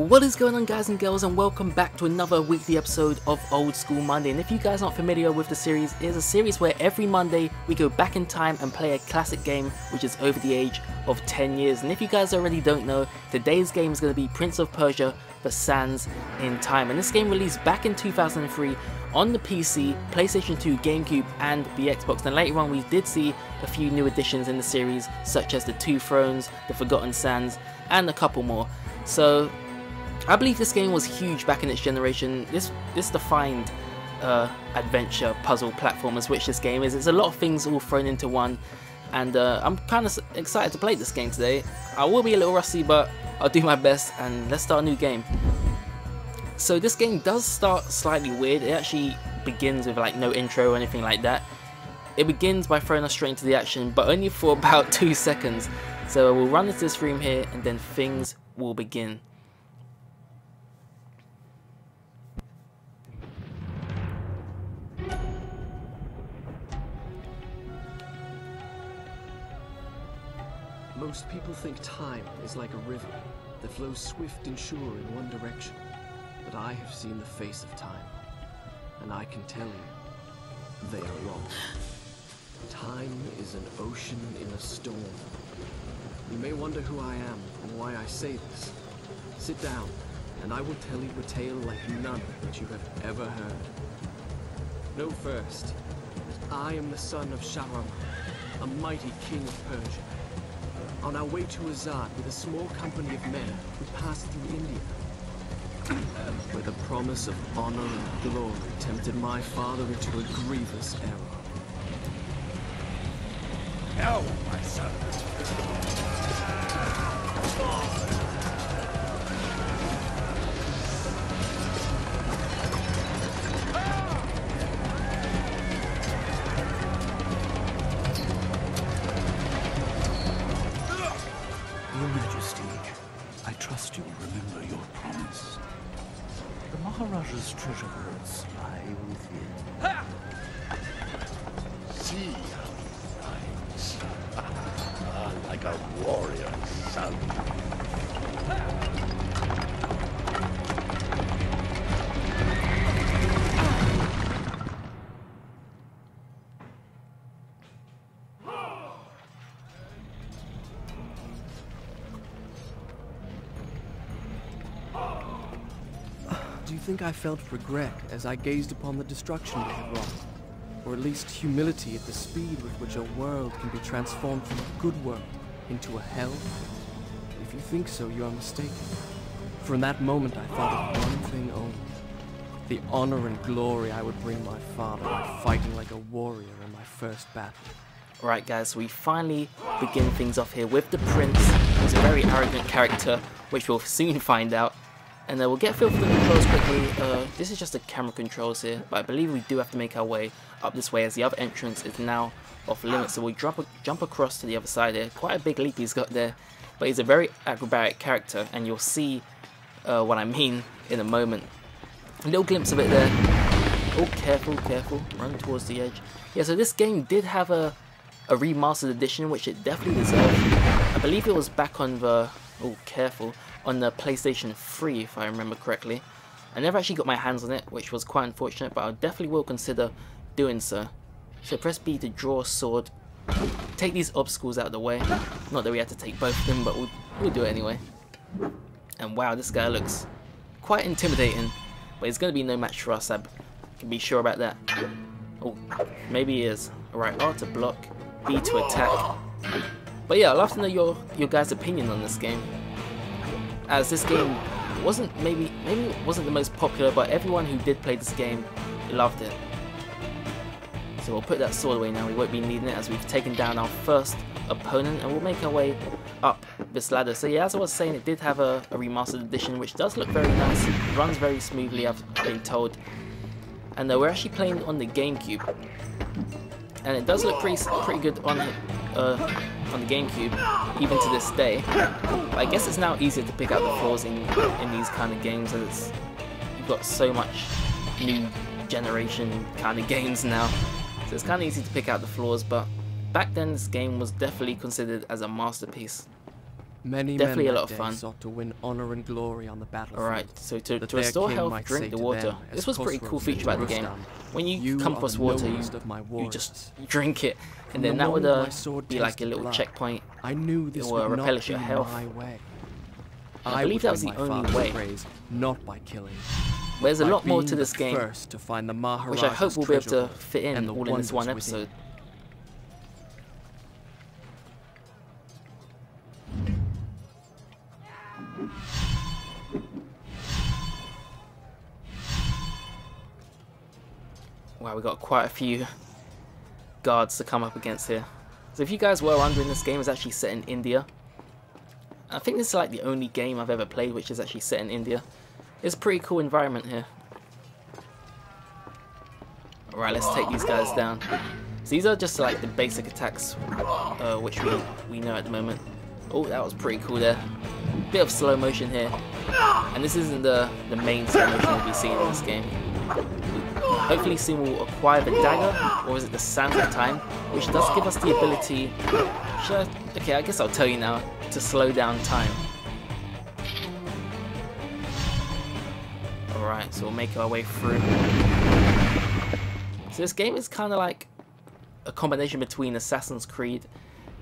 What is going on, guys and girls, and welcome back to another weekly episode of Old School Monday. And if you guys aren't familiar with the series, it is a series where every Monday we go back in time and play a classic game which is over the age of 10 years. And if you guys already don't know, today's game is going to be Prince of Persia: The Sands in Time. And this game released back in 2003 on the PC, PlayStation 2, Gamecube and the Xbox. And later on we did see a few new additions in the series, such as the Two Thrones, the Forgotten Sands and a couple more. So I believe this game was huge back in its generation. This defined adventure puzzle platformers, which this game is. It's a lot of things all thrown into one, and I'm kind of excited to play this game today. I will be a little rusty, but I'll do my best, and let's start a new game. So this game does start slightly weird. It actually begins with like no intro or anything like that. It begins by throwing us straight into the action, but only for about 2 seconds. So we'll run into this room here, and then things will begin. Most people think time is like a river that flows swift and sure in one direction. But I have seen the face of time, and I can tell you, they are wrong. Time is an ocean in a storm. You may wonder who I am and why I say this. Sit down, and I will tell you a tale like none that you have ever heard. Know first that I am the son of Shahram, a mighty king of Persia. On our way to Azad with a small company of men, we passed through India, where the promise of honor and glory tempted my father into a grievous error. Now, my son. Your Majesty, I trust you will remember your promise. The Maharaja's treasure hoards lie within. See how he fights. Like a warrior son. Do you think I felt regret as I gazed upon the destruction they had wrought? Or at least humility at the speed with which a world can be transformed from a good world into a hell? If you think so, you are mistaken. For in that moment I thought of one thing only: the honor and glory I would bring my father by fighting like a warrior in my first battle. Alright guys, so we finally begin things off here with the Prince, who's a very arrogant character, which we'll soon find out. And we'll get feel for the controls quickly. This is just the camera controls here, but I believe we do have to make our way up this way as the other entrance is now off limits. So we'll jump across to the other side here. Quite a big leap he's got there, but he's a very acrobatic character, and you'll see what I mean in a moment. A little glimpse of it there. Oh, careful, careful, run towards the edge. Yeah, so this game did have a remastered edition, which it definitely deserved. I believe it was back on the, oh, careful, on the PlayStation 3, if I remember correctly. I never actually got my hands on it, which was quite unfortunate, but I definitely will consider doing so. So press B to draw a sword, take these obstacles out of the way. Not that we had to take both of them, but we'll do it anyway. And wow, this guy looks quite intimidating, but he's going to be no match for us, I can be sure about that. Oh, maybe he is. Alright, R to block, B to attack. But yeah, I'd love to know your guys' opinion on this game, as this game wasn't maybe it wasn't the most popular, but everyone who did play this game loved it. So we'll put that sword away now. We won't be needing it as we've taken down our first opponent, and we'll make our way up this ladder. So yeah, as I was saying, it did have a remastered edition, which does look very nice. It runs very smoothly, I've been told. And we're actually playing on the Gamecube, and it does look pretty good on the Gamecube, even to this day. But I guess it's now easier to pick out the flaws in these kind of games, as you've got so much new generation kind of games now. So it's kind of easy to pick out the flaws, but back then this game was definitely considered as a masterpiece. Many Definitely men a lot that of day fun. sought to win honor and glory on the battlefield. Alright, so to that their restore king health, might drink say the to water. them, This as was a pretty cool Khosrow feature about the did to game. Rustam, When you "You come are across the water, noblest of my you just warriors. drink it, and From then the that would moment my sword be like a tasted little blood, checkpoint. I knew this will, would not replenish be your health. my way. I believe would that was win the my only father's way. praise, not by killing, There's a by lot more being to this the game, first to find the Maharaja's which I hope we'll be able treasure to vault fit in and the all in this one wonders within. episode. Wow, we got quite a few guards to come up against here. So if you guys were wondering, this game is actually set in India. I think this is like the only game I've ever played which is actually set in India. It's a pretty cool environment here. Alright, let's take these guys down. So these are just like the basic attacks which we know at the moment. Oh, that was pretty cool there. Bit of slow motion here. And this isn't the main slow motion we'll be seeing in this game. Hopefully soon we'll acquire the dagger, or is it the Sands of Time, which does give us the ability, okay, I guess I'll tell you now, to slow down time. Alright, so we'll make our way through. So this game is kind of like a combination between Assassin's Creed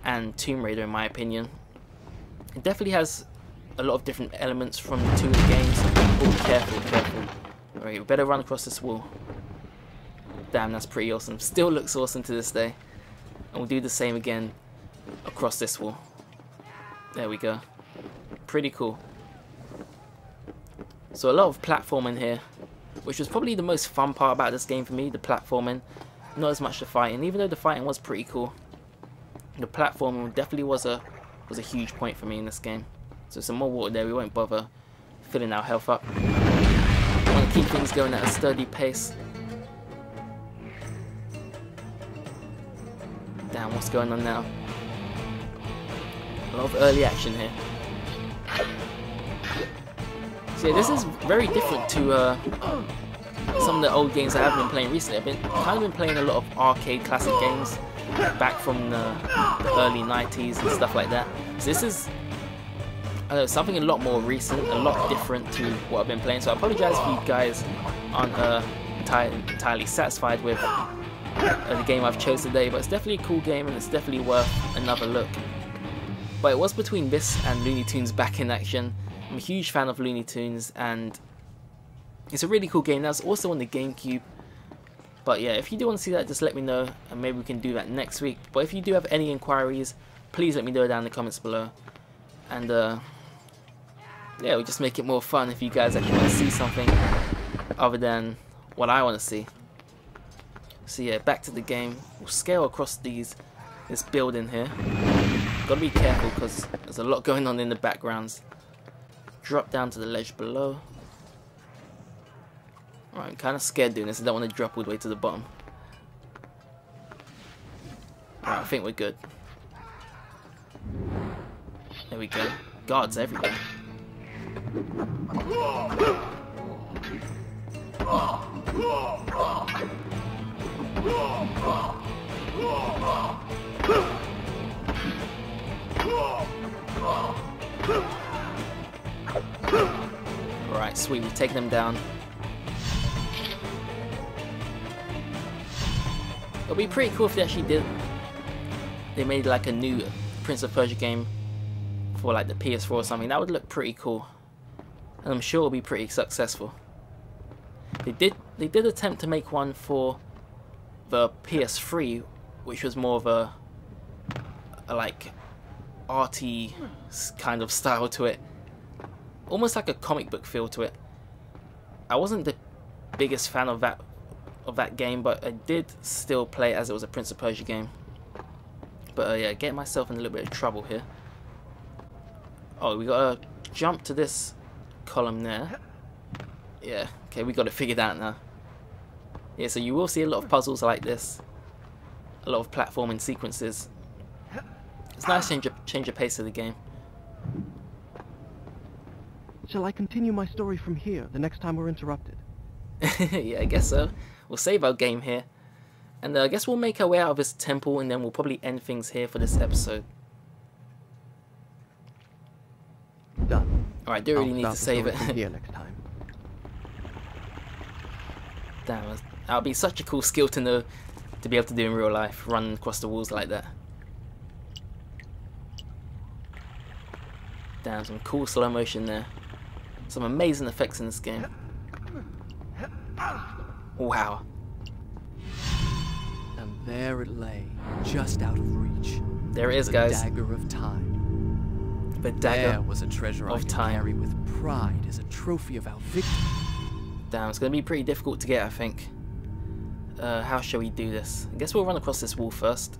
and Tomb Raider in my opinion. It definitely has a lot of different elements from the two of the games. Oh, careful, careful. Alright, we better run across this wall. Damn, that's pretty awesome. Still looks awesome to this day. And we'll do the same again across this wall. There we go. Pretty cool. So a lot of platforming here, which was probably the most fun part about this game for me, the platforming. Not as much the fighting, even though the fighting was pretty cool. The platforming definitely was a huge point for me in this game. So some more water there, we won't bother filling our health up. I want to keep things going at a sturdy pace. Damn, what's going on now? A lot of early action here. So yeah, this is very different to some of the old games I have been playing recently. I've kind of been playing a lot of arcade classic games back from the early 90s and stuff like that. So this is something a lot more recent, a lot different to what I've been playing. So I apologize if you guys aren't entirely satisfied with the game I've chose today, but it's definitely a cool game and it's definitely worth another look. But it was between this and Looney Tunes Back in Action. I'm a huge fan of Looney Tunes and it's a really cool game. That's also on the Gamecube. But yeah, if you do want to see that, just let me know and maybe we can do that next week. But if you do have any inquiries, please let me know down in the comments below. And yeah, we'll just make it more fun if you guys actually want to see something other than what I want to see. So yeah, back to the game. We'll scale across this building here. Gotta be careful because there's a lot going on in the backgrounds. Drop down to the ledge below. Alright, I'm kind of scared doing this. I don't want to drop all the way to the bottom. Alright, I think we're good. There we go. Guards everywhere. Alright, sweet, we've taken them down. It'll be pretty cool if they actually they made like a new Prince of Persia game for like the PS4 or something. That would look pretty cool. And I'm sure it'll be pretty successful. They did attempt to make one for the PS3, which was more of a like arty kind of style to it. Almost like a comic book feel to it. I wasn't the biggest fan of that game, but I did still play it as it was a Prince of Persia game. But yeah, getting myself in a little bit of trouble here. Oh, we gotta jump to this column there. Yeah, okay, we got it figured out now. Yeah, so you will see a lot of puzzles like this. A lot of platforming sequences. It's nice to change the pace of the game. Shall I continue my story from here the next time we're interrupted? Yeah, I guess so. We'll save our game here. And I guess we'll make our way out of this temple and then we'll probably end things here for this episode. Alright, do really need to save it. Here next time. Damn, that would be such a cool skill to know, to be able to do in real life, run across the walls like that. Damn, some cool slow motion there. Some amazing effects in this game. Wow. And there it lay, just out of reach. There it is, guys. The dagger of time. The dagger there was a treasure I of could time. carry with pride as a trophy of our victory. Damn, it's going to be pretty difficult to get, I think. How shall we do this? I guess we'll run across this wall first.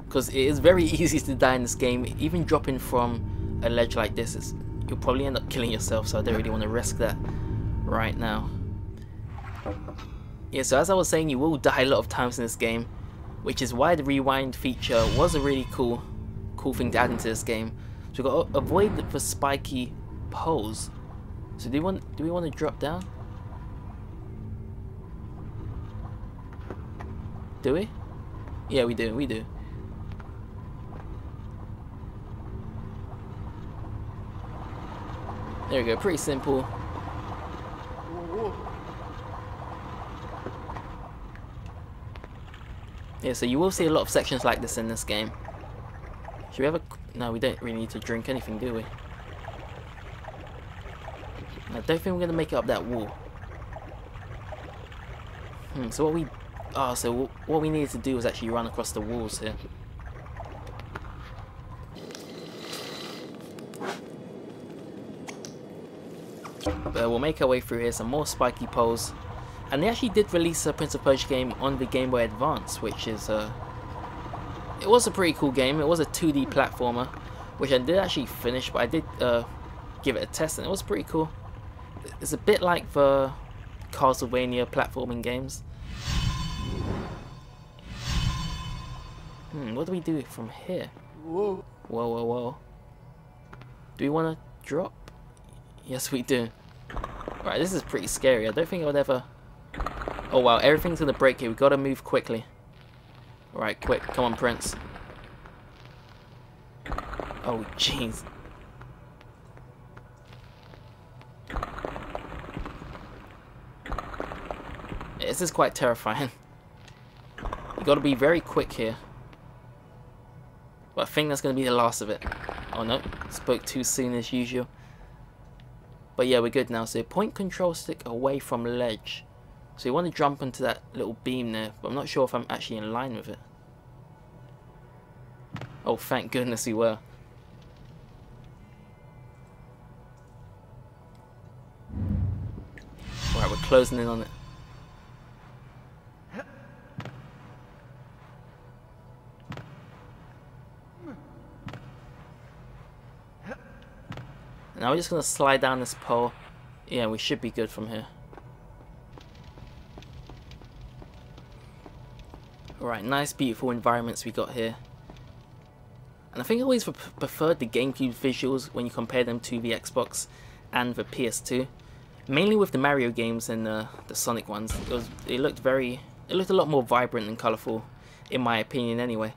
Because it is very easy to die in this game. Even dropping from a ledge like this, you'll probably end up killing yourself, so I don't really want to risk that right now. Yeah, so as I was saying, you will die a lot of times in this game, which is why the rewind feature was a really cool thing to add into this game. So we've got to avoid the spiky poles. So do we want to drop down? Do we? Yeah, we do. There we go, pretty simple. Yeah, so you will see a lot of sections like this in this game. Should we have a... No, we don't really need to drink anything, do we? I don't think we're going to make it up that wall. So what we... Oh, so what we needed to do was actually run across the walls here. But we'll make our way through here, some more spiky poles. And they actually did release a Prince of Persia game on the Game Boy Advance, which is... it was a pretty cool game. It was a 2D platformer, which I did actually finish, but I did give it a test, and it was pretty cool. It's a bit like the Castlevania platforming games. What do we do from here? Whoa. Whoa. Do we want to drop? Yes, we do. Right, this is pretty scary. I don't think I would ever... Oh wow, everything's gonna break here. We've got to move quickly. Right, quick. Come on, Prince. Oh, jeez. This is quite terrifying. You got to be very quick here. But I think that's going to be the last of it. Oh no, spoke too soon as usual. But yeah, we're good now. So point control stick away from ledge. So you want to jump onto that little beam there, but I'm not sure if I'm actually in line with it. Oh, thank goodness we were. Alright, we're closing in on it. Now we're just going to slide down this pole. Yeah, we should be good from here. Alright, nice beautiful environments we got here. And I think I always preferred the Gamecube visuals when you compare them to the Xbox and the PS2. Mainly with the Mario games and the Sonic ones. It looked a lot more vibrant and colourful, in my opinion anyway.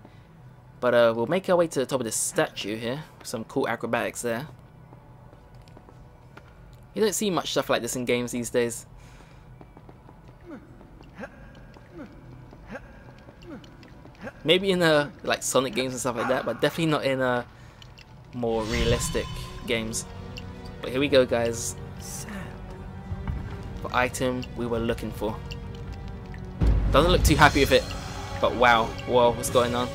But we'll make our way to the top of this statue here. Some cool acrobatics there. You don't see much stuff like this in games these days. Maybe in like Sonic games and stuff like that, but definitely not in more realistic games. But here we go, guys. The item we were looking for. Doesn't look too happy with it, but wow, whoa, what's going on?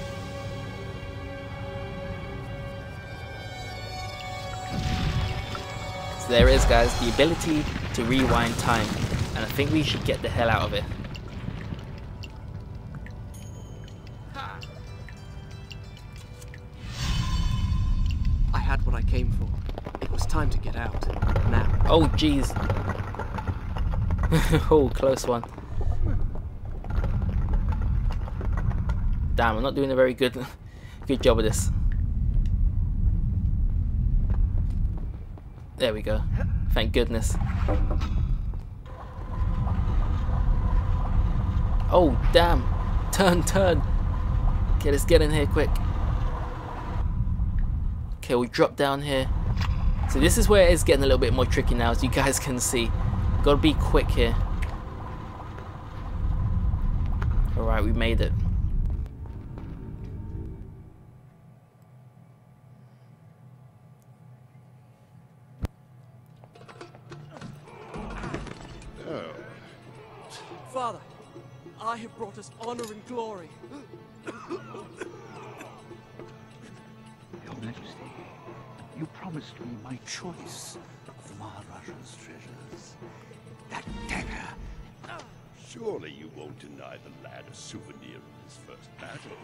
So there it is, guys, the ability to rewind time, and I think we should get the hell out of it. I had what I came for. It was time to get out. Now. Oh, jeez. Oh, close one. Damn, I'm not doing a very good job of this. There we go. Thank goodness. Oh, damn. Turn. Okay, let's get in here quick. Okay, we'll drop down here. So this is where it's getting a little bit more tricky now, as you guys can see. Gotta be quick here. Alright, we made it. Father, I have brought us honor and glory. Your Majesty, you promised me my choice of the Maharaja's treasures. That dagger. Surely you won't deny the lad a souvenir of his first battle.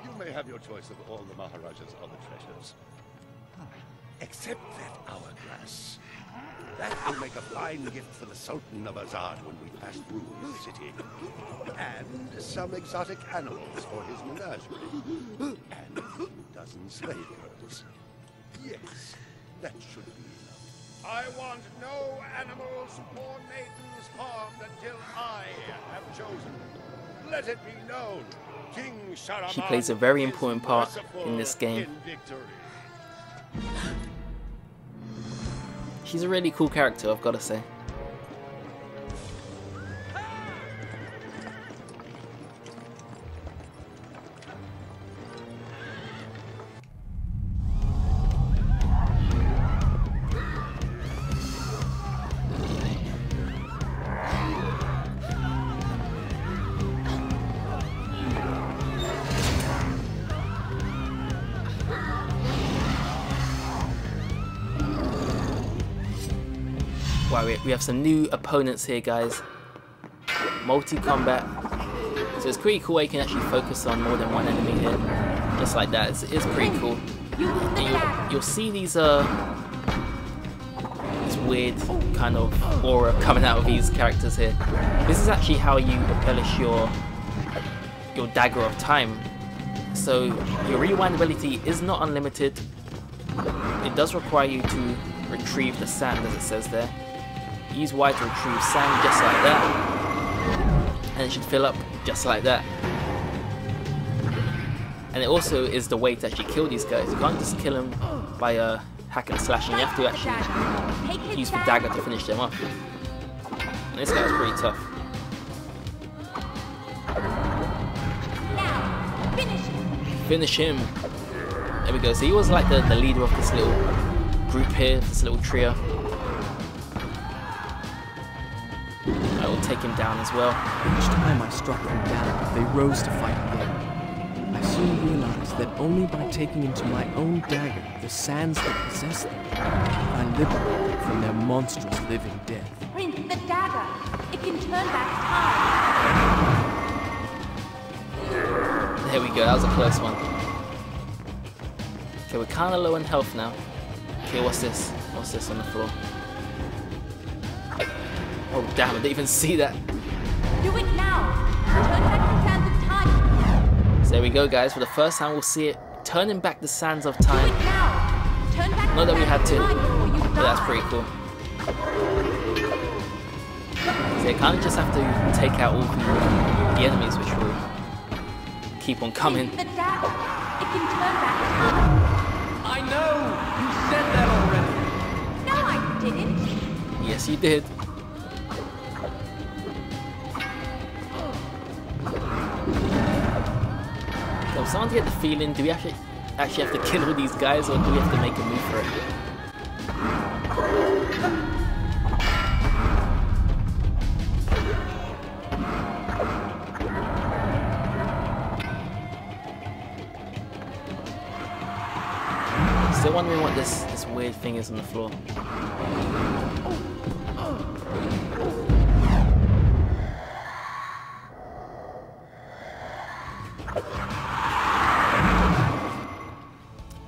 You may have your choice of all the Maharaja's other treasures. Except that hourglass. That will make a fine gift for the Sultan of Azad when we pass through his city. And some exotic animals for his menagerie. And a few dozen slave girls. Yes, that should be enough. I want no animals or maidens harmed until I have chosen. Let it be known, King Sharaman. She plays a very important part in this game. She's a really cool character, I've got to say. Wow, we have some new opponents here, guys. Multi-combat. So it's pretty cool how you can actually focus on more than one enemy here. Just like that. It's pretty cool. And you'll see these this weird kind of aura coming out of these characters here. This is actually how you embellish your dagger of time. So your rewind ability is not unlimited. It does require you to retrieve the sand, as it says there. Use Y to retrieve sand just like that, and it should fill up just like that. And it also is the way to actually kill these guys. You can't just kill them by hack and slashing. You have to actually use the dagger to finish them off. And this guy's pretty tough. Finish him. There we go. So he was like the leader of this little group here, this little trio. I will take him down as well. Each time I struck them down, they rose to fight again. I soon realized that only by taking into my own dagger the sands that possess them, I liberate them from their monstrous living death. Prince, the dagger! It can turn back time! There we go, that was a close one. Okay, we're kind of low in health now. Okay, what's this? What's this on the floor? Oh damn, I didn't even see that. Do it now! Turn back the sands of time! So there we go, guys. For the first time we'll see it turning back the sands of Do time. it now! Turn back Not the that we had sands to, of time before you but that's die. pretty cool. So you kind of just have to take out all the enemies, which will keep on coming. The dagger! It can turn back time! I know! You said that already! No, I didn't! Yes, you did. So I'm starting to get the feeling, do we actually have to kill all these guys, or do we have to make a move for it? Still wondering what this weird thing is on the floor.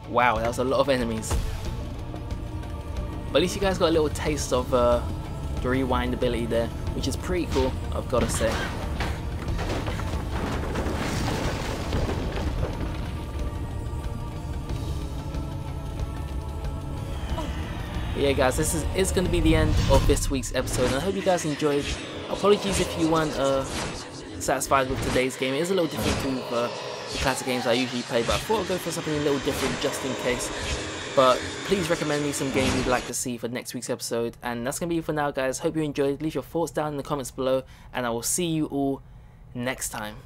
Wow, that was a lot of enemies. But at least you guys got a little taste of the rewind ability there, which is pretty cool, I've got to say. But yeah guys, this is going to be the end of this week's episode, and I hope you guys enjoyed. Apologies if you weren't satisfied with today's game. It is a little different to the classic games I usually play, but I thought I'd go for something a little different just in case. But please recommend me some game you'd like to see for next week's episode. And that's going to be it for now, guys. Hope you enjoyed. Leave your thoughts down in the comments below, and I will see you all next time.